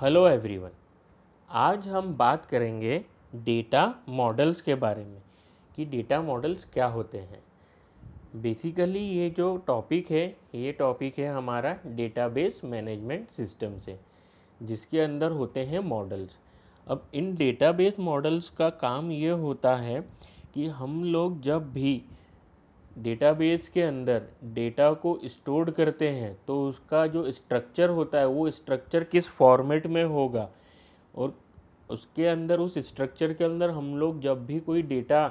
Hello everyone. आज हम बात करेंगे डेटा मॉडल्स के बारे में कि डेटा मॉडल्स क्या होते हैं। बेसिकली ये टॉपिक है हमारा डेटाबेस मैनेजमेंट सिस्टम से, जिसके अंदर होते हैं मॉडल्स। अब इन डेटाबेस मॉडल्स का काम ये होता है कि हम लोग जब भी डेटाबेस के अंदर डेटा को स्टोर करते हैं तो उसका जो स्ट्रक्चर होता है वो स्ट्रक्चर किस फॉर्मेट में होगा, और उसके अंदर उस स्ट्रक्चर के अंदर हम लोग जब भी कोई डेटा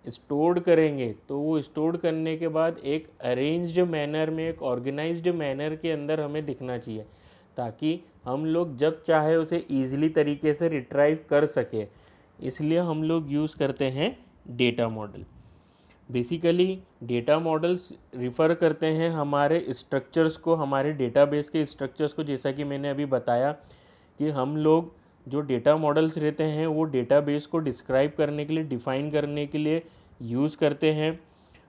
स्टोर करेंगे तो वो स्टोर करने के बाद एक अरेंज्ड मैनर में, एक ऑर्गेनाइज्ड मैनर के अंदर हमें दिखना चाहिए, ताकि हम लोग जब चाहे उसे ईजिली तरीके से रिट्राइव कर सके। इसलिए हम लोग यूज़ करते हैं data model. Basically data models refer करते हैं हमारे स्ट्रक्चर्स को, हमारे डेटाबेस के स्ट्रक्चर्स को। जैसा कि मैंने अभी बताया कि हम लोग जो डेटा मॉडल्स रहते हैं वो डेटाबेस को डिस्क्राइब करने के लिए, डिफ़ाइन करने के लिए यूज़ करते हैं।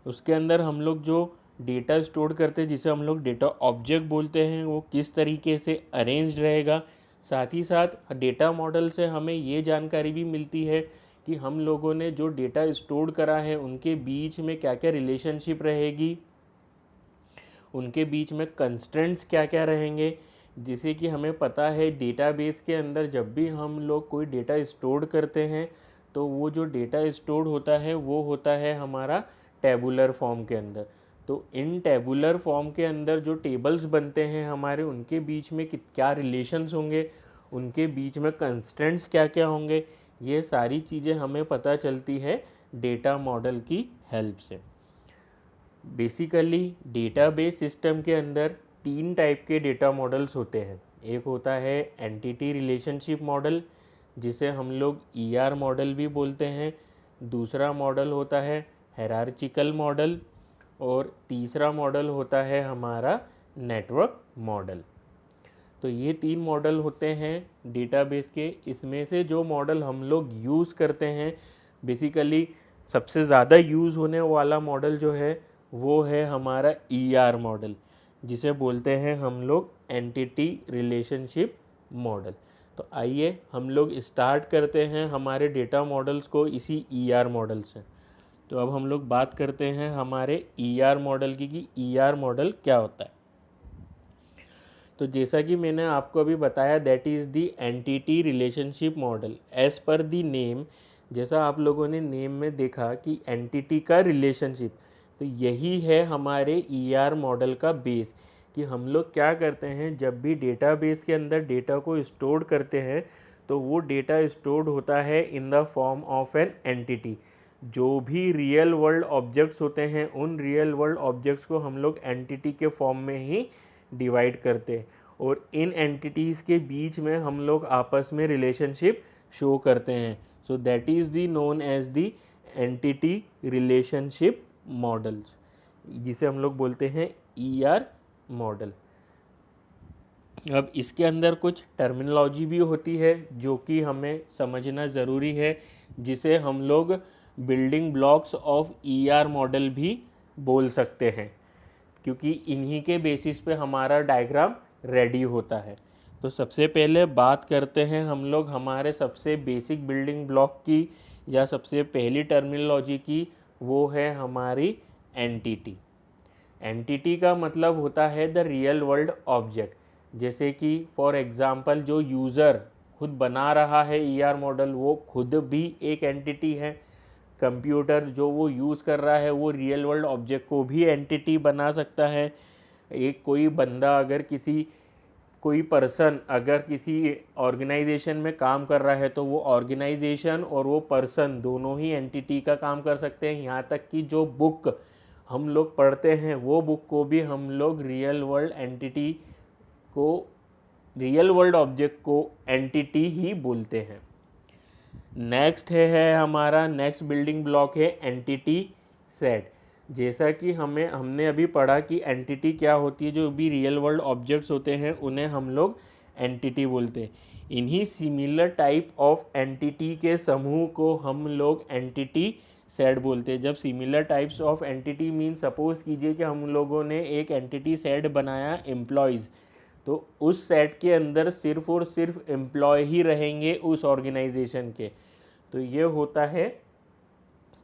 उसके अंदर हम लोग जो डेटा स्टोर करते हैं, जिसे हम लोग डेटा ऑब्जेक्ट बोलते हैं, वो किस तरीके से अरेंज्ड रहेगा। साथ ही साथ डेटा मॉडल से हमें ये जानकारी भी मिलती है कि हम लोगों ने जो डेटा स्टोर करा है उनके बीच में क्या क्या रिलेशनशिप रहेगी, उनके बीच में कंस्ट्रेंट्स क्या क्या रहेंगे। जैसे कि हमें पता है डेटाबेस के अंदर जब भी हम लोग कोई डेटा स्टोर करते हैं तो वो जो डेटा स्टोर होता है वो होता है हमारा टेबुलर फॉर्म के अंदर। तो इन टेबुलर फॉर्म के अंदर जो टेबल्स बनते हैं हमारे, उनके बीच में क्या रिलेशंस होंगे, उनके बीच में कंस्ट्रेंट्स क्या क्या होंगे, ये सारी चीज़ें हमें पता चलती है डेटा मॉडल की हेल्प से। बेसिकली डेटाबेस सिस्टम के अंदर तीन टाइप के डेटा मॉडल्स होते हैं। एक होता है एंटिटी रिलेशनशिप मॉडल, जिसे हम लोग ईआर मॉडल भी बोलते हैं। दूसरा मॉडल होता है हायरार्चिकल मॉडल, और तीसरा मॉडल होता है हमारा नेटवर्क मॉडल। तो ये तीन मॉडल होते हैं डेटाबेस के। इसमें से जो मॉडल हम लोग यूज़ करते हैं, बेसिकली सबसे ज़्यादा यूज़ होने वाला मॉडल जो है वो है हमारा ईआर मॉडल, जिसे बोलते हैं हम लोग एंटिटी रिलेशनशिप मॉडल। तो आइए हम लोग स्टार्ट करते हैं हमारे डेटा मॉडल्स को इसी ईआर मॉडल से। तो अब हम लोग बात करते हैं हमारे ईआर मॉडल की कि ईआर मॉडल क्या होता है। तो जैसा कि मैंने आपको अभी बताया, that is the entity relationship model. As per the name, जैसा आप लोगों ने नेम में देखा कि एंटिटी का रिलेशनशिप, तो यही है हमारे ईआर मॉडल का बेस। कि हम लोग क्या करते हैं, जब भी डेटाबेस के अंदर डेटा को स्टोर करते हैं तो वो डेटा स्टोर्ड होता है in the form of an entity. जो भी रियल वर्ल्ड ऑब्जेक्ट्स होते हैं, उन रियल वर्ल्ड ऑब्जेक्ट्स को हम लोग एंटिटी के फॉर्म में ही डिवाइड करते हैं, और इन एंटिटीज़ के बीच में हम लोग आपस में रिलेशनशिप शो करते हैं। So that is the known as the entity relationship models, जिसे हम लोग बोलते हैं ईआर मॉडल। अब इसके अंदर कुछ टर्मिनोलॉजी भी होती है जो कि हमें समझना ज़रूरी है, जिसे हम लोग building blocks of ER model भी बोल सकते हैं, क्योंकि इन्हीं के बेसिस पे हमारा डायग्राम रेडी होता है। तो सबसे पहले बात करते हैं हम लोग हमारे सबसे बेसिक बिल्डिंग ब्लॉक की, या सबसे पहली टर्मिनोलॉजी की, वो है हमारी एंटिटी। एंटिटी का मतलब होता है द रियल वर्ल्ड ऑब्जेक्ट। जैसे कि फॉर एग्जांपल जो यूज़र खुद बना रहा है ईआर मॉडल, वो खुद भी एक एंटिटी है। कंप्यूटर जो वो यूज़ कर रहा है वो रियल वर्ल्ड ऑब्जेक्ट को भी एंटिटी बना सकता है। एक कोई बंदा अगर कोई पर्सन अगर किसी ऑर्गेनाइजेशन में काम कर रहा है तो वो ऑर्गेनाइजेशन और वो पर्सन दोनों ही एंटिटी का काम कर सकते हैं। यहाँ तक कि जो बुक हम लोग पढ़ते हैं वो बुक को भी हम लोग रियल वर्ल्ड ऑब्जेक्ट को एंटिटी ही बोलते हैं। नेक्स्ट है हमारा नेक्स्ट बिल्डिंग ब्लॉक है एंटिटी सेट। जैसा कि हमने अभी पढ़ा कि एंटिटी क्या होती है, जो भी रियल वर्ल्ड ऑब्जेक्ट्स होते हैं उन्हें हम लोग एंटिटी बोलते हैं। इन्हीं सिमिलर टाइप ऑफ एंटिटी के समूह को हम लोग एंटिटी सेट बोलते हैं। जब similar types of entity mean, suppose कीजिए कि हम लोगों ने एक एंटिटी सेट बनाया एम्प्लॉयज़, तो उस सेट के अंदर सिर्फ और सिर्फ एम्प्लॉय ही रहेंगे उस ऑर्गेनाइजेशन के। तो ये होता है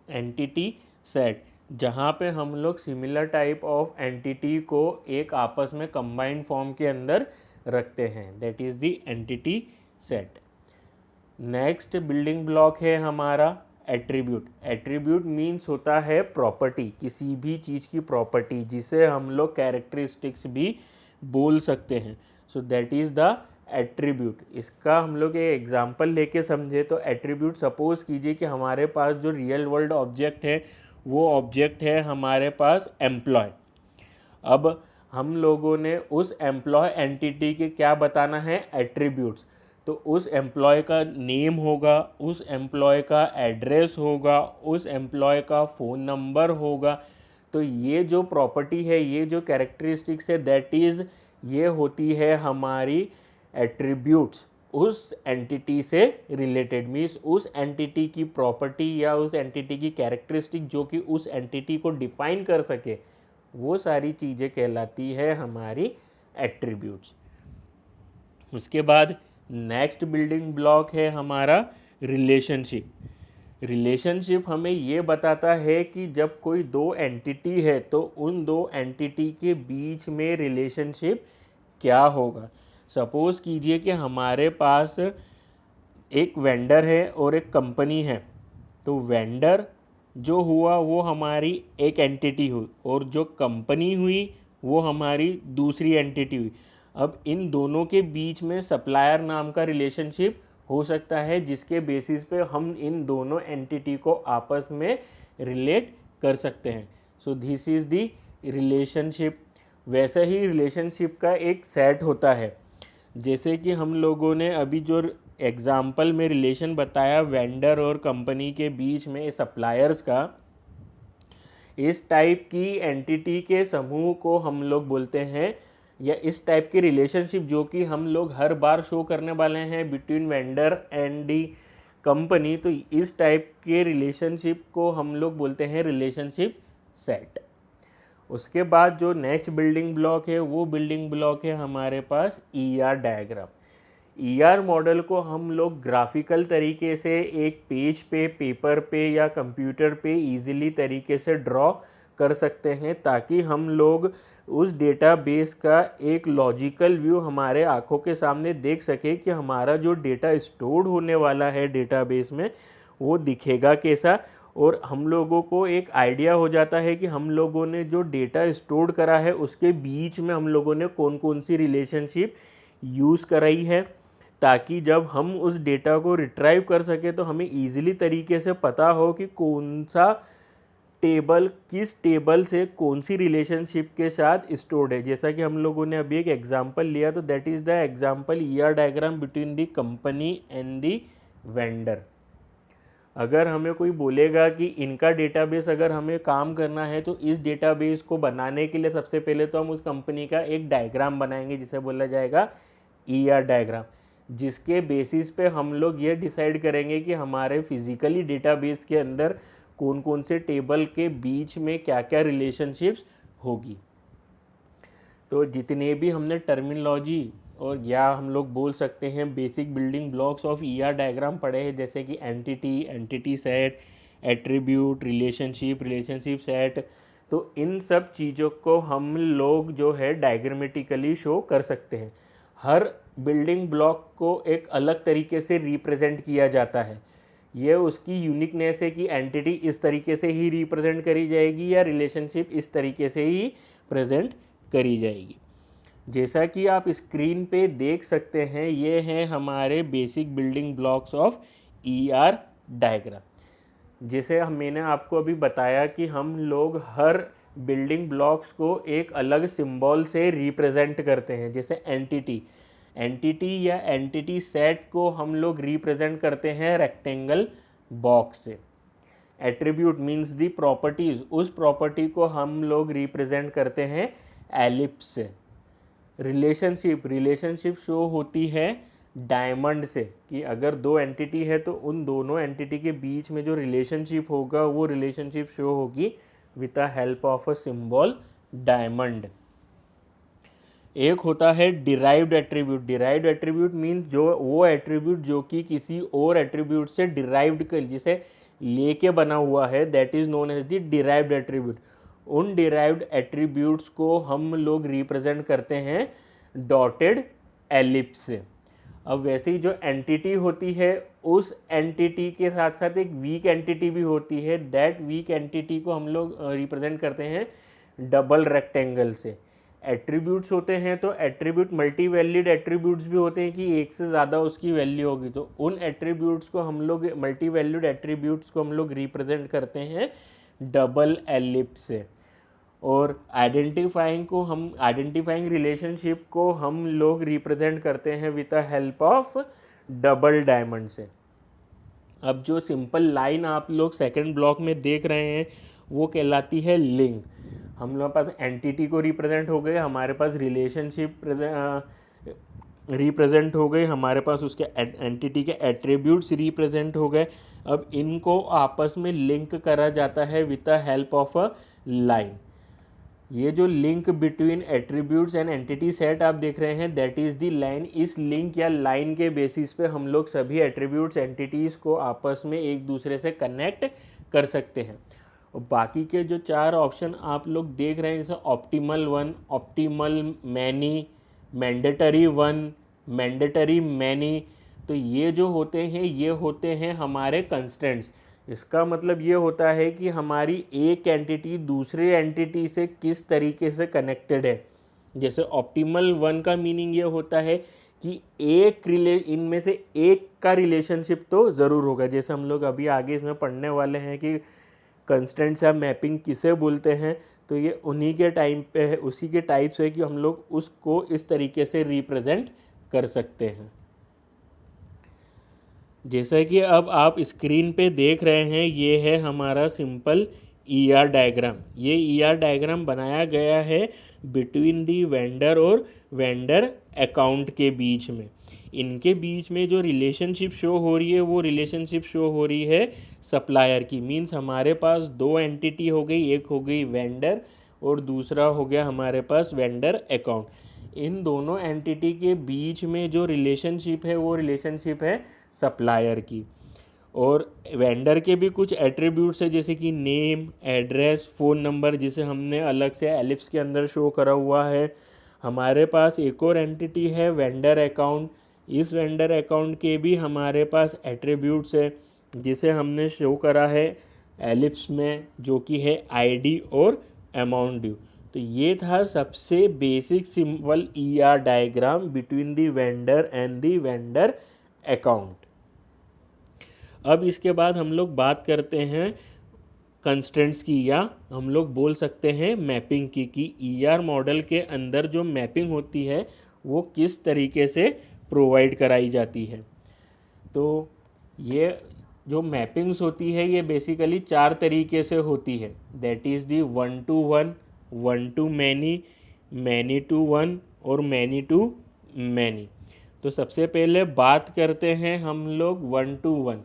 एंटिटी सेट, जहाँ पे हम लोग सिमिलर टाइप ऑफ एंटिटी को एक आपस में कंबाइंड फॉर्म के अंदर रखते हैं, that is the entity set. Next building block है हमारा एट्रीब्यूट। एट्रीब्यूट मीन्स होता है प्रॉपर्टी, किसी भी चीज़ की प्रॉपर्टी, जिसे हम लोग कैरेक्टरिस्टिक्स भी बोल सकते हैं। So that is the attribute. इसका हम लोग एक एग्जांपल लेके समझे तो एट्रीब्यूट, सपोज कीजिए कि हमारे पास जो रियल वर्ल्ड ऑब्जेक्ट है वो ऑब्जेक्ट है हमारे पास एम्प्लॉय। अब हम लोगों ने उस एम्प्लॉय एंटिटी के क्या बताना है, एट्रीब्यूट्स। तो उस एम्प्लॉय का नेम होगा, उस एम्प्लॉय का एड्रेस होगा, उस एम्प्लॉय का फ़ोन नंबर होगा। तो ये जो प्रॉपर्टी है, ये जो कैरेक्टरिस्टिक्स है, दैट इज़ ये होती है हमारी एट्रीब्यूट्स उस एंटिटी से रिलेटेड। मीन्स उस एंटिटी की प्रॉपर्टी या उस एंटिटी की कैरेक्टरिस्टिक जो कि उस एंटिटी को डिफाइन कर सके, वो सारी चीज़ें कहलाती है हमारी एट्रीब्यूट्स। उसके बाद नेक्स्ट बिल्डिंग ब्लॉक है हमारा रिलेशनशिप। रिलेशनशिप हमें ये बताता है कि जब कोई दो एंटिटी है तो उन दो एंटिटी के बीच में रिलेशनशिप क्या होगा। सपोज़ कीजिए कि हमारे पास एक वेंडर है और एक कंपनी है। तो वेंडर जो हुआ वो हमारी एक एंटिटी हुई, और जो कंपनी हुई वो हमारी दूसरी एंटिटी हुई। अब इन दोनों के बीच में सप्लायर नाम का रिलेशनशिप हो सकता है, जिसके बेसिस पे हम इन दोनों एंटिटी को आपस में रिलेट कर सकते हैं। So this is the relationship. वैसे ही रिलेशनशिप का एक सेट होता है, जैसे कि हम लोगों ने अभी जो एग्जाम्पल में रिलेशन बताया वेंडर और कंपनी के बीच में सप्लायर्स का, इस टाइप की एंटिटी के समूह को हम लोग बोलते हैं, या इस टाइप के रिलेशनशिप जो कि हम लोग हर बार शो करने वाले हैं between vendor and the company, तो इस टाइप के रिलेशनशिप को हम लोग बोलते हैं रिलेशनशिप सेट। उसके बाद जो नेक्स्ट बिल्डिंग ब्लॉक है वो बिल्डिंग ब्लॉक है हमारे पास ईआर डायग्राम। ईआर मॉडल को हम लोग ग्राफिकल तरीके से एक पेज पे, पेपर पे या कंप्यूटर पे इजीली तरीके से ड्रॉ कर सकते हैं, ताकि हम लोग उस डेटाबेस का एक लॉजिकल व्यू हमारे आँखों के सामने देख सके कि हमारा जो डेटा स्टोर्ड होने वाला है डेटाबेस में वो दिखेगा कैसा, और हम लोगों को एक आइडिया हो जाता है कि हम लोगों ने जो डेटा स्टोर करा है उसके बीच में हम लोगों ने कौन कौन सी रिलेशनशिप यूज़ कराई है, ताकि जब हम उस डेटा को रिट्राइव कर सके तो हमें ईजिली तरीके से पता हो कि कौन सा टेबल किस टेबल से कौन सी रिलेशनशिप के साथ स्टोर्ड है। जैसा कि हम लोगों ने अभी एक एग्जांपल लिया, तो that is the example ER diagram between the company and the vendor. अगर हमें कोई बोलेगा कि इनका डेटाबेस अगर हमें काम करना है तो इस डेटाबेस को बनाने के लिए सबसे पहले तो हम उस कंपनी का एक डायग्राम बनाएंगे, जिसे बोला जाएगा ईआर डायग्राम, जिसके बेसिस पे हम लोग ये डिसाइड करेंगे कि हमारे फिजिकली डेटाबेस के अंदर कौन कौन से टेबल के बीच में क्या क्या रिलेशनशिप्स होगी। तो जितने भी हमने टर्मिनोलॉजी और या हम लोग बोल सकते हैं basic building blocks of ER diagram पढ़े हैं, जैसे कि entity, entity set, attribute, relationship, relationship set, तो इन सब चीज़ों को हम लोग जो है डायग्रामेटिकली शो कर सकते हैं। हर बिल्डिंग ब्लॉक को एक अलग तरीके से रिप्रेजेंट किया जाता है। ये उसकी यूनिकनेस है कि एंटिटी इस तरीके से ही रिप्रेजेंट करी जाएगी या रिलेशनशिप इस तरीके से ही प्रेजेंट करी जाएगी। जैसा कि आप स्क्रीन पे देख सकते हैं, ये हैं हमारे basic building blocks of ER diagram. जैसे मैंने आपको अभी बताया कि हम लोग हर बिल्डिंग ब्लॉक्स को एक अलग सिंबल से रिप्रेजेंट करते हैं। जैसे एंटिटी या एंटिटी सेट को हम लोग रिप्रेजेंट करते हैं रेक्टेंगल बॉक्स से। एट्रीब्यूट मीन्स दी प्रॉपर्टीज, उस प्रॉपर्टी को हम लोग रिप्रेजेंट करते हैं एलिप्स से। रिलेशनशिप शो होती है डायमंड से, कि अगर दो एंटिटी है तो उन दोनों एंटिटी के बीच में जो रिलेशनशिप होगा वो रिलेशनशिप शो होगी with the help of a symbol diamond. एक होता है derived attribute. Derived attribute means जो वो एट्रीब्यूट जो कि किसी और एट्रीब्यूट से डिराइव्ड कर जिसे लेके बना हुआ है, that is known as the derived attribute. उन डिराइव्ड एट्रीब्यूट्स को हम लोग रिप्रेजेंट करते हैं डॉटेड एलिप्स से। अब वैसे ही जो एंटिटी होती है, उस एंटिटी के साथ साथ एक वीक एंटिटी भी होती है। दैट वीक एंटिटी को हम लोग रिप्रेजेंट करते हैं डबल रेक्टेंगल से। एट्रीब्यूट्स होते हैं तो एट्रीब्यूट मल्टी वैल्यूड एट्रीब्यूट्स भी होते हैं कि एक से ज़्यादा उसकी वैल्यू होगी, तो उन एट्रीब्यूट्स को हम लोग मल्टी वैल्यूड एट्रीब्यूट्स को हम लोग रिप्रेजेंट करते हैं डबल एलिप्स से। और आइडेंटिफाइंग रिलेशनशिप को हम लोग रिप्रेजेंट करते हैं with the help of double diamond से। अब जो सिंपल लाइन आप लोग सेकंड ब्लॉक में देख रहे हैं वो कहलाती है लिंक। हम लोग पास एंटिटी को रिप्रेजेंट हो गए, हमारे पास रिलेशनशिप रिप्रेजेंट हो गए, हमारे पास उसके एंटिटी के एट्रीब्यूट्स रिप्रेजेंट हो गए। अब इनको आपस में लिंक करा जाता है with the help of a line. ये जो link between attributes and entity set आप देख रहे हैं, दैट इज़ द लाइन। इस लिंक या लाइन के बेसिस पे हम लोग सभी एट्रीब्यूट्स एंटिटीज़ को आपस में एक दूसरे से कनेक्ट कर सकते हैं। और बाकी के जो 4 ऑप्शन आप लोग देख रहे हैं, जैसे optimal one, optimal many, mandatory one, mandatory many, तो ये जो होते हैं ये होते हैं हमारे कंस्ट्रेंट्स। इसका मतलब ये होता है कि हमारी एक एंटिटी दूसरे एंटिटी से किस तरीके से कनेक्टेड है। जैसे ऑप्टिमल वन का मीनिंग ये होता है कि इनमें से एक का रिलेशनशिप तो ज़रूर होगा। जैसे हम लोग अभी आगे इसमें पढ़ने वाले हैं कि कंस्ट्रेंट्स या मैपिंग किसे बोलते हैं, तो ये उन्हीं के टाइम पे है, उसी के टाइप से कि हम लोग उसको इस तरीके से रिप्रेजेंट कर सकते हैं। जैसा कि अब आप स्क्रीन पे देख रहे हैं, ये है हमारा सिंपल ईआर डायग्राम। ये ईआर डायग्राम बनाया गया है बिटवीन दी वेंडर और वेंडर अकाउंट के बीच में। इनके बीच में जो रिलेशनशिप शो हो रही है वो रिलेशनशिप शो हो रही है सप्लायर की। मीन्स हमारे पास 2 एंटिटी हो गई, एक हो गई वेंडर और दूसरा हो गया हमारे पास वेंडर अकाउंट। इन दोनों एंटिटी के बीच में जो रिलेशनशिप है वो रिलेशनशिप है सप्लायर की। और वेंडर के भी कुछ एट्रीब्यूट्स है, जैसे कि नेम, एड्रेस, फ़ोन नंबर, जिसे हमने अलग से एलिप्स के अंदर शो करा हुआ है। हमारे पास एक और एंटिटी है वेंडर अकाउंट। इस वेंडर अकाउंट के भी हमारे पास एट्रीब्यूट्स है, जिसे हमने शो करा है एलिप्स में, जो कि है आईडी और अमाउंट ड्यू। तो ये था सबसे basic simple ER diagram between the vendor and the vendor account. अब इसके बाद हम लोग बात करते हैं कंस्ट्रेंट्स की, या हम लोग बोल सकते हैं मैपिंग की, कि ईआर मॉडल के अंदर जो मैपिंग होती है वो किस तरीके से प्रोवाइड कराई जाती है। तो ये जो मैपिंग्स होती है ये बेसिकली 4 तरीके से होती है। That is the 1 to 1, 1 to many, many to 1 और many to many। तो सबसे पहले बात करते हैं हम लोग 1 to 1।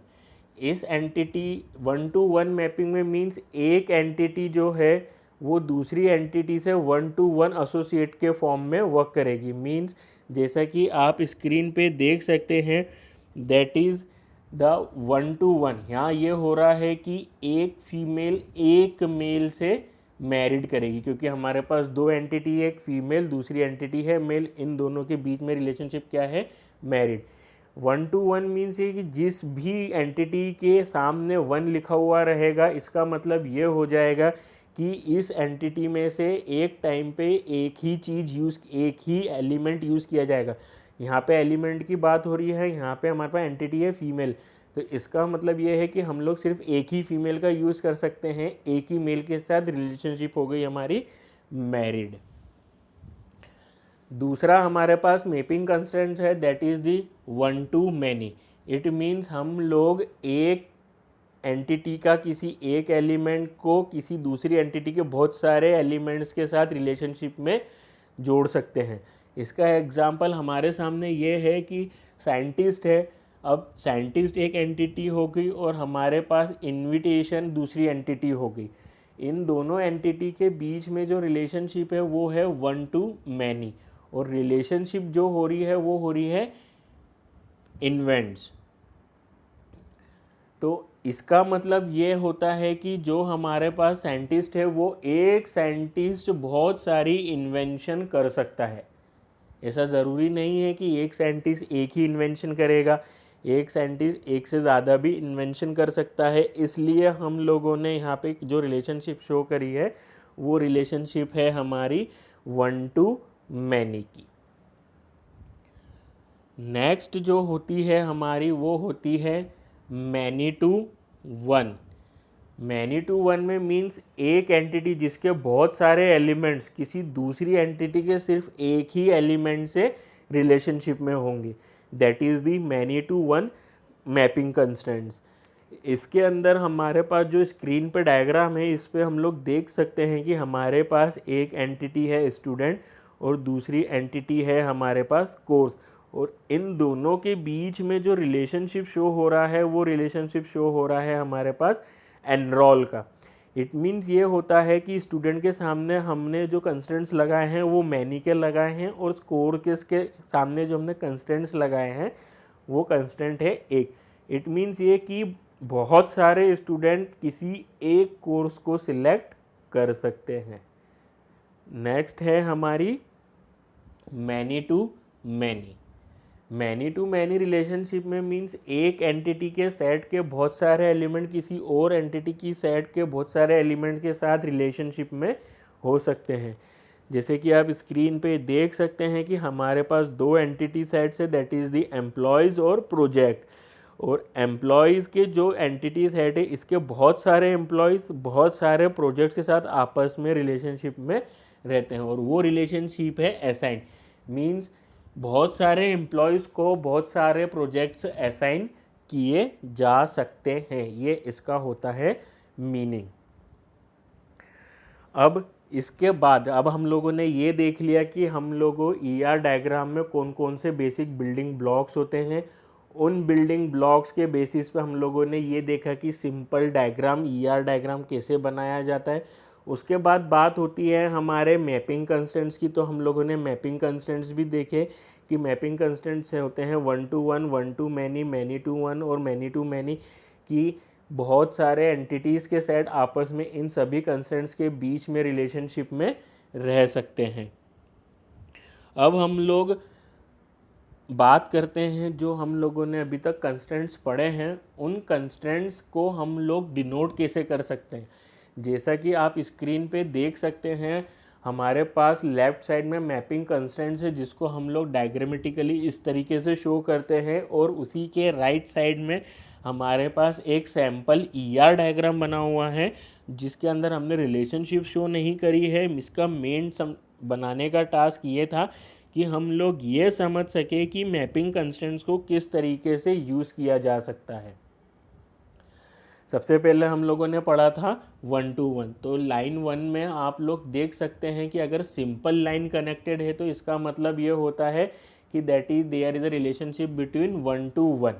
इस एंटिटी 1 to 1 मैपिंग में मीन्स एक एंटिटी जो है वो दूसरी एंटिटी से 1 to 1 एसोसिएट के फॉर्म में वर्क करेगी। मीन्स जैसा कि आप स्क्रीन पे देख सकते हैं, दैट इज़ द 1 to 1। यहाँ ये हो रहा है कि एक फीमेल एक मेल से मैरिड करेगी, क्योंकि हमारे पास 2 एंटिटी है, एक फीमेल दूसरी एंटिटी है मेल, इन दोनों के बीच में रिलेशनशिप क्या है, मैरिड। 1 to 1 मीन्स ये कि जिस भी एंटिटी के सामने 1 लिखा हुआ रहेगा, इसका मतलब ये हो जाएगा कि इस एंटिटी में से एक टाइम पे एक ही एलिमेंट यूज़ किया जाएगा। यहाँ पे एलिमेंट की बात हो रही है, यहाँ पे हमारे पास एंटिटी है फीमेल, तो इसका मतलब ये है कि हम लोग सिर्फ एक ही फीमेल का यूज़ कर सकते हैं, एक ही मेल के साथ रिलेशनशिप हो गई हमारी मैरिड। दूसरा हमारे पास मैपिंग कंस्ट्रेंट है, that is the 1 to many। It means हम लोग एक एंटिटी का किसी एक एलिमेंट को किसी दूसरी एंटिटी के बहुत सारे एलिमेंट्स के साथ रिलेशनशिप में जोड़ सकते हैं। इसका एग्जांपल हमारे सामने ये है कि साइंटिस्ट है। अब साइंटिस्ट एक एंटिटी हो गई और हमारे पास इन्विटेशन दूसरी एंटिटी हो गई। इन दोनों एंटिटी के बीच में जो रिलेशनशिप है वो है 1 to many। और रिलेशनशिप जो हो रही है वो हो रही है इन्वेंट्स। तो इसका मतलब ये होता है कि जो हमारे पास साइंटिस्ट है वो एक साइंटिस्ट बहुत सारी इन्वेंशन कर सकता है। ऐसा ज़रूरी नहीं है कि एक साइंटिस्ट एक ही इन्वेंशन करेगा, एक साइंटिस्ट एक से ज़्यादा भी इन्वेंशन कर सकता है। इसलिए हम लोगों ने यहाँ पे जो रिलेशनशिप शो करी है वो रिलेशनशिप है हमारी वन टू मैनी की। नेक्स्ट जो होती है हमारी वो होती है many to one. Many to one में मीन्स एक एंटिटी जिसके बहुत सारे एलिमेंट्स किसी दूसरी एंटिटी के सिर्फ एक ही एलिमेंट से रिलेशनशिप में होंगे, that is the many to one mapping constraints. इसके अंदर हमारे पास जो स्क्रीन पे डायग्राम है इस पे हम लोग देख सकते हैं कि हमारे पास एक एंटिटी है स्टूडेंट और दूसरी एंटिटी है हमारे पास कोर्स, और इन दोनों के बीच में जो रिलेशनशिप शो हो रहा है वो रिलेशनशिप शो हो रहा है हमारे पास एनरोल का। इट मीन्स ये होता है कि स्टूडेंट के सामने हमने जो कंस्टेंट्स लगाए हैं वो मैनी के लगाए हैं और स्कोर के सामने जो हमने कंस्टेंट्स लगाए हैं वो कंस्टेंट है एक। इट मीन्स ये कि बहुत सारे स्टूडेंट किसी एक कोर्स को सिलेक्ट कर सकते हैं। नेक्स्ट है हमारी many to many. Many to many relationship में मीन्स एक एंटिटी के सेट के बहुत सारे एलिमेंट किसी और एंटिटी की सेट के बहुत सारे एलिमेंट के साथ रिलेशनशिप में हो सकते हैं। जैसे कि आप स्क्रीन पे देख सकते हैं कि हमारे पास दो एंटिटी सेट्स है, दैट इज़ दी एम्प्लॉयज़ और प्रोजेक्ट। और एम्प्लॉयज़ के जो एंटिटी सेट है इसके बहुत सारे एम्प्लॉयज़ बहुत सारे प्रोजेक्ट्स के साथ आपस में रिलेशनशिप में रहते हैं और वो रिलेशनशिप है असाइन। मीन्स बहुत सारे एम्प्लॉयज़ को बहुत सारे प्रोजेक्ट्स असाइन किए जा सकते हैं, ये इसका होता है मीनिंग। अब इसके बाद अब हम लोगों ने ये देख लिया कि हम लोगों ईआर डायग्राम में कौन कौन से बेसिक बिल्डिंग ब्लॉक्स होते हैं। उन बिल्डिंग ब्लॉक्स के बेसिस पे हम लोगों ने ये देखा कि सिंपल डायग्राम ईआर डायग्राम कैसे बनाया जाता है। उसके बाद बात होती है हमारे मैपिंग कंस्टेंट्स की, तो हम लोगों ने मैपिंग कंस्टेंट्स भी देखे कि मैपिंग कंस्टेंट्स होते हैं one to one, one to many, many to one और मैनी टू मैनी, की बहुत सारे एंटिटीज़ के सेट आपस में इन सभी कंस्टेंट्स के बीच में रिलेशनशिप में रह सकते हैं। अब हम लोग बात करते हैं जो हम लोगों ने अभी तक कंस्टेंट्स पढ़े हैं उन कंस्टेंट्स को हम लोग डिनोट कैसे कर सकते हैं। जैसा कि आप स्क्रीन पे देख सकते हैं हमारे पास लेफ़्ट साइड में मैपिंग कंस्टेंट्स है जिसको हम लोग डायग्रामेटिकली इस तरीके से शो करते हैं, और उसी के राइट साइड में हमारे पास एक सैम्पल ईआर डायग्राम बना हुआ है जिसके अंदर हमने रिलेशनशिप शो नहीं करी है। इसका मेन बनाने का टास्क ये था कि हम लोग ये समझ सके कि मैपिंग कंस्टेंट्स को किस तरीके से यूज़ किया जा सकता है। सबसे पहले हम लोगों ने पढ़ा था वन टू वन। तो लाइन वन में आप लोग देख सकते हैं कि अगर सिंपल लाइन कनेक्टेड है तो इसका मतलब ये होता है कि that is there is a relationship between one to one.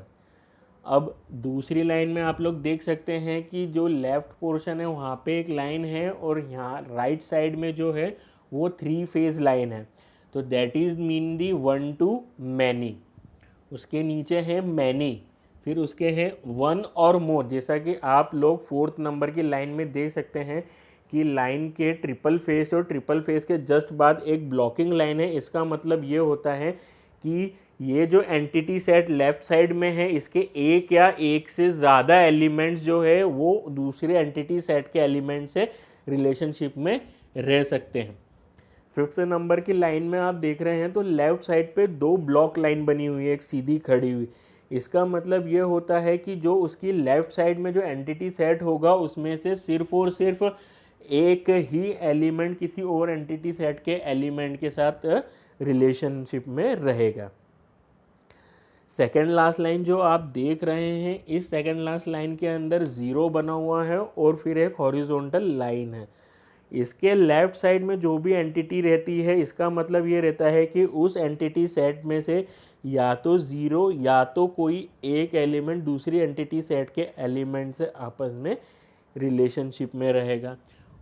अब दूसरी लाइन में आप लोग देख सकते हैं कि जो लेफ्ट पोर्शन है वहाँ पे एक लाइन है और यहाँ राइट साइड में जो है वो थ्री फेज लाइन है, तो that is mean the one to many. उसके नीचे है मैनी, फिर उसके है वन और मोर। जैसा कि आप लोग फोर्थ नंबर की लाइन में देख सकते हैं कि लाइन के ट्रिपल फेस और ट्रिपल फेस के जस्ट बाद एक ब्लॉकिंग लाइन है। इसका मतलब ये होता है कि ये जो एंटिटी सेट लेफ्ट साइड में है इसके एक या एक से ज़्यादा एलिमेंट्स जो है वो दूसरे एंटिटी सेट के एलिमेंट से रिलेशनशिप में रह सकते हैं। फिफ्थ नंबर की लाइन में आप देख रहे हैं तो लेफ्ट साइड पे दो ब्लॉक लाइन बनी हुई है, एक सीधी खड़ी हुई। इसका मतलब ये होता है कि जो उसकी लेफ्ट साइड में जो एंटिटी सेट होगा उसमें से सिर्फ और सिर्फ एक ही एलिमेंट किसी और एंटिटी सेट के एलिमेंट के साथ रिलेशनशिप में रहेगा। सेकेंड लास्ट लाइन जो आप देख रहे हैं इस सेकेंड लास्ट लाइन के अंदर ज़ीरो बना हुआ है और फिर एक हॉरिजॉन्टल लाइन है। इसके लेफ्ट साइड में जो भी एंटिटी रहती है इसका मतलब ये रहता है कि उस एंटिटी सेट में से या तो ज़ीरो या तो कोई एक एलिमेंट दूसरी एंटिटी सेट के एलिमेंट से आपस में रिलेशनशिप में रहेगा।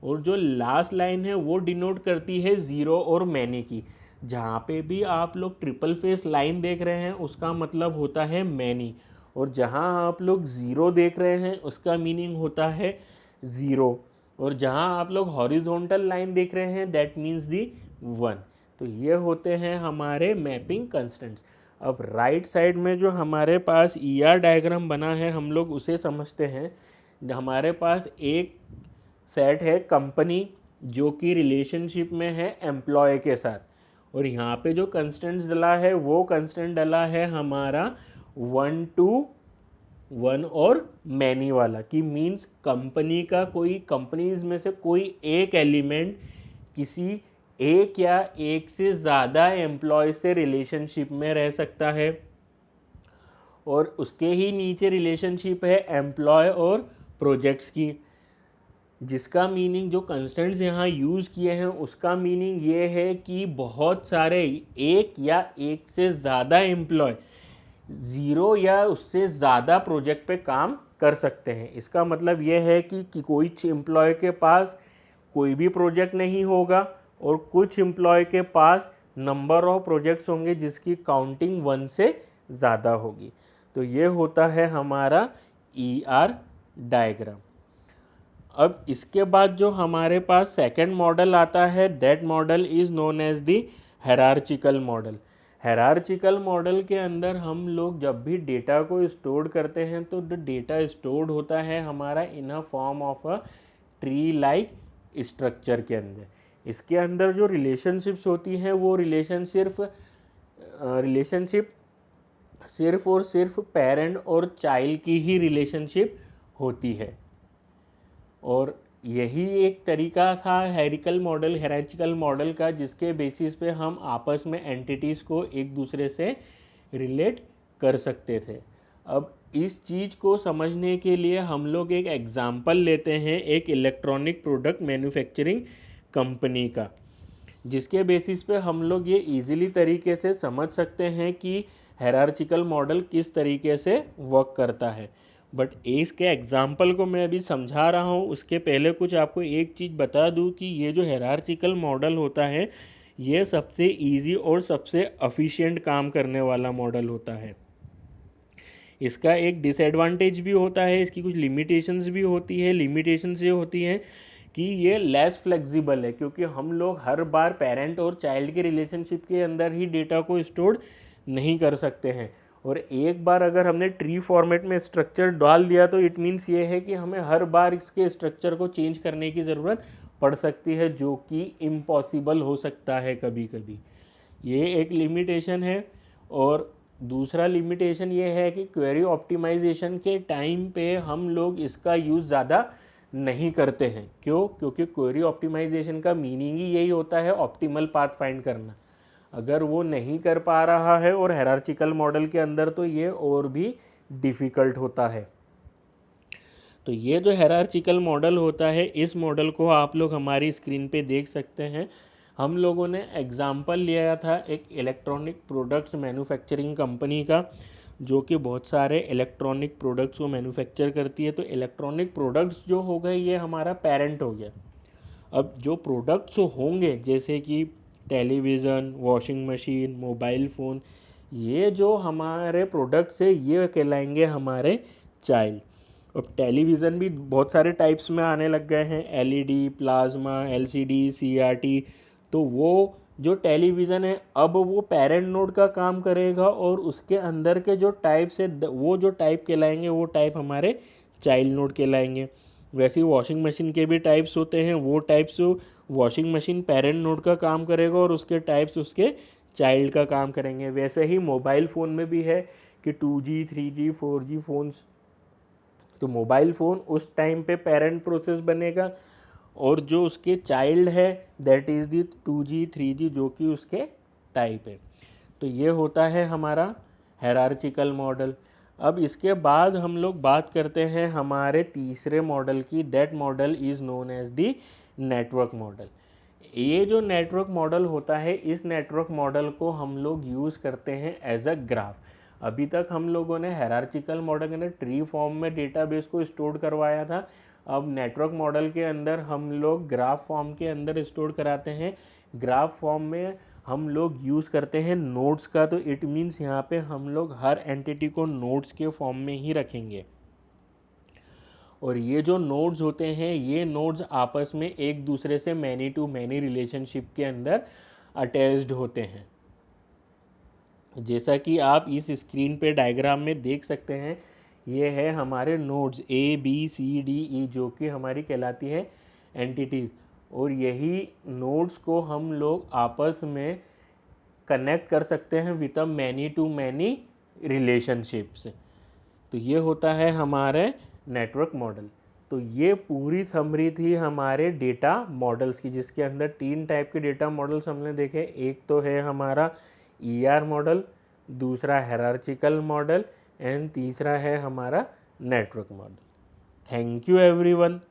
और जो लास्ट लाइन है वो डिनोट करती है ज़ीरो और मैनी की। जहाँ पे भी आप लोग ट्रिपल फेस लाइन देख रहे हैं उसका मतलब होता है मैनी, और जहाँ आप लोग ज़ीरो देख रहे हैं उसका मीनिंग होता है ज़ीरो, और जहाँ आप लोग हॉरिजॉन्टल लाइन देख रहे हैं दैट मीन्स दी वन। तो ये होते हैं हमारे मैपिंग कंस्ट्रेंट्स। अब राइट साइड में जो हमारे पास ER डायग्राम बना है हम लोग उसे समझते हैं। हमारे पास एक सेट है कंपनी जो कि रिलेशनशिप में है एम्प्लॉय के साथ, और यहाँ पे जो कंस्टेंट्स डला है वो कंस्टेंट डला है हमारा 1 to 1 और मैनी वाला, कि मीन्स कंपनी का कोई, कंपनीज में से कोई एक एलिमेंट किसी एक या एक से ज़्यादा एम्प्लॉय से रिलेशनशिप में रह सकता है, और उसके ही नीचे रिलेशनशिप है एम्प्लॉय और प्रोजेक्ट्स की, जिसका मीनिंग जो कंस्टेंट्स यहाँ यूज़ किए हैं उसका मीनिंग ये है कि बहुत सारे एक या एक से ज़्यादा एम्प्लॉय ज़ीरो या उससे ज़्यादा प्रोजेक्ट पे काम कर सकते हैं। इसका मतलब ये है कि कोई एम्प्लॉय के पास कोई भी प्रोजेक्ट नहीं होगा और कुछ एम्प्लॉय के पास नंबर ऑफ प्रोजेक्ट्स होंगे जिसकी काउंटिंग 1 से ज़्यादा होगी। तो ये होता है हमारा ER डायग्राम। अब इसके बाद जो हमारे पास सेकंड मॉडल आता है that model is known as the hierarchical model. Hierarchical model के अंदर हम लोग जब भी डेटा को स्टोर करते हैं तो डेटा स्टोर्ड होता है हमारा in a form of a tree like structure के अंदर। इसके अंदर जो रिलेशनशिप्स होती हैं वो रिलेशनशिप सिर्फ और सिर्फ पेरेंट और चाइल्ड की ही रिलेशनशिप होती है, और यही एक तरीका था हायरार्चिकल मॉडल का, जिसके बेसिस पे हम आपस में एंटिटीज़ को एक दूसरे से रिलेट कर सकते थे। अब इस चीज़ को समझने के लिए हम लोग एक एग्जाम्पल लेते हैं एक इलेक्ट्रॉनिक प्रोडक्ट मैन्युफैक्चरिंग कंपनी का, जिसके बेसिस पे हम लोग ये इजीली तरीके से समझ सकते हैं कि हायरार्चिकल मॉडल किस तरीके से वर्क करता है। बट इसके एग्जाम्पल को मैं अभी समझा रहा हूँ उसके पहले कुछ आपको एक चीज़ बता दूँ कि ये जो हायरार्चिकल मॉडल होता है ये सबसे इजी और सबसे एफिशिएंट काम करने वाला मॉडल होता है। इसका एक डिसएडवांटेज भी होता है, इसकी कुछ लिमिटेशंस भी होती है। लिमिटेशंस ये होती हैं कि ये लेस फ्लेक्सिबल है, क्योंकि हम लोग हर बार पेरेंट और चाइल्ड के रिलेशनशिप के अंदर ही डेटा को स्टोर नहीं कर सकते हैं, और एक बार अगर हमने ट्री फॉर्मेट में स्ट्रक्चर डाल दिया तो इट मीन्स ये है कि हमें हर बार इसके स्ट्रक्चर को चेंज करने की ज़रूरत पड़ सकती है, जो कि इम्पॉसिबल हो सकता है कभी कभी। ये एक लिमिटेशन है। और दूसरा लिमिटेशन ये है कि क्वेरी ऑप्टिमाइजेशन के टाइम पे हम लोग इसका यूज़ ज़्यादा नहीं करते हैं। क्यों? क्योंकि क्वेरी ऑप्टिमाइजेशन का मीनिंग ही यही होता है ऑप्टिमल पाथ फाइंड करना। अगर वो नहीं कर पा रहा है और हायरार्चिकल मॉडल के अंदर तो ये और भी डिफ़िकल्ट होता है। तो ये जो हायरार्चिकल मॉडल होता है इस मॉडल को आप लोग हमारी स्क्रीन पे देख सकते हैं। हम लोगों ने एग्जाम्पल लिया था एक इलेक्ट्रॉनिक प्रोडक्ट्स मैन्युफैक्चरिंग कंपनी का, जो कि बहुत सारे इलेक्ट्रॉनिक प्रोडक्ट्स को मैन्युफैक्चर करती है। तो इलेक्ट्रॉनिक प्रोडक्ट्स जो हो गए ये हमारा पेरेंट हो गया। अब जो प्रोडक्ट्स होंगे जैसे कि television, washing machine, mobile phone, ये जो हमारे प्रोडक्ट्स है ये कहलाएंगे हमारे चाइल्ड। अब टेलीविज़न भी बहुत सारे टाइप्स में आने लग गए हैं, एलईडी, प्लाज्मा, एलसीडी, सीआरटी। तो वो जो टेलीविज़न है अब वो पेरेंट नोड का काम करेगा, और उसके अंदर के जो टाइप्स है वो जो टाइप कहलाएंगे वो टाइप हमारे चाइल्ड नोड कहलाएंगे। वैसे ही वॉशिंग मशीन के भी टाइप्स होते हैं, वो types washing machine parent node का काम करेगा और उसके टाइप्स उसके चाइल्ड का काम करेंगे। वैसे ही मोबाइल फ़ोन में भी है कि 2G, 3G, 4G फ़ोन्स। तो मोबाइल फ़ोन उस टाइम पे पेरेंट प्रोसेस बनेगा, और जो उसके चाइल्ड है that is the 2G, 3G जो कि उसके टाइप है। तो ये होता है हमारा हायरार्चिकल मॉडल। अब इसके बाद हम लोग बात करते हैं हमारे तीसरे मॉडल की, that model is known as the network model. ये जो नेटवर्क मॉडल होता है इस नेटवर्क मॉडल को हम लोग यूज़ करते हैं एज अ ग्राफ। अभी तक हम लोगों ने हायरार्चिकल मॉडल के अंदर ट्री फॉर्म में डेटाबेस को स्टोर करवाया था। अब नेटवर्क मॉडल के अंदर हम लोग ग्राफ फॉर्म के अंदर स्टोर कराते हैं। ग्राफ फॉर्म में हम लोग यूज़ करते हैं नोड्स का, तो इट मीन्स यहाँ पे हम लोग हर एंटिटी को नोड्स के फॉर्म में ही रखेंगे। और ये जो नोड्स होते हैं, ये नोड्स आपस में एक दूसरे से मैनी टू मैनी रिलेशनशिप के अंदर अटैच्ड होते हैं। जैसा कि आप इस स्क्रीन पे डायग्राम में देख सकते हैं, ये है हमारे नोड्स ABCDE, जो कि हमारी कहलाती है एंटिटीज़। और यही नोड्स को हम लोग आपस में कनेक्ट कर सकते हैं with a many to many relationships. तो ये होता है हमारे नेटवर्क मॉडल। तो ये पूरी समरी थी हमारे डेटा मॉडल्स की, जिसके अंदर 3 टाइप के डेटा मॉडल्स हमने देखे। एक तो है हमारा ER मॉडल, दूसरा हायरार्चिकल मॉडल, एंड तीसरा है हमारा network model. Thank you everyone.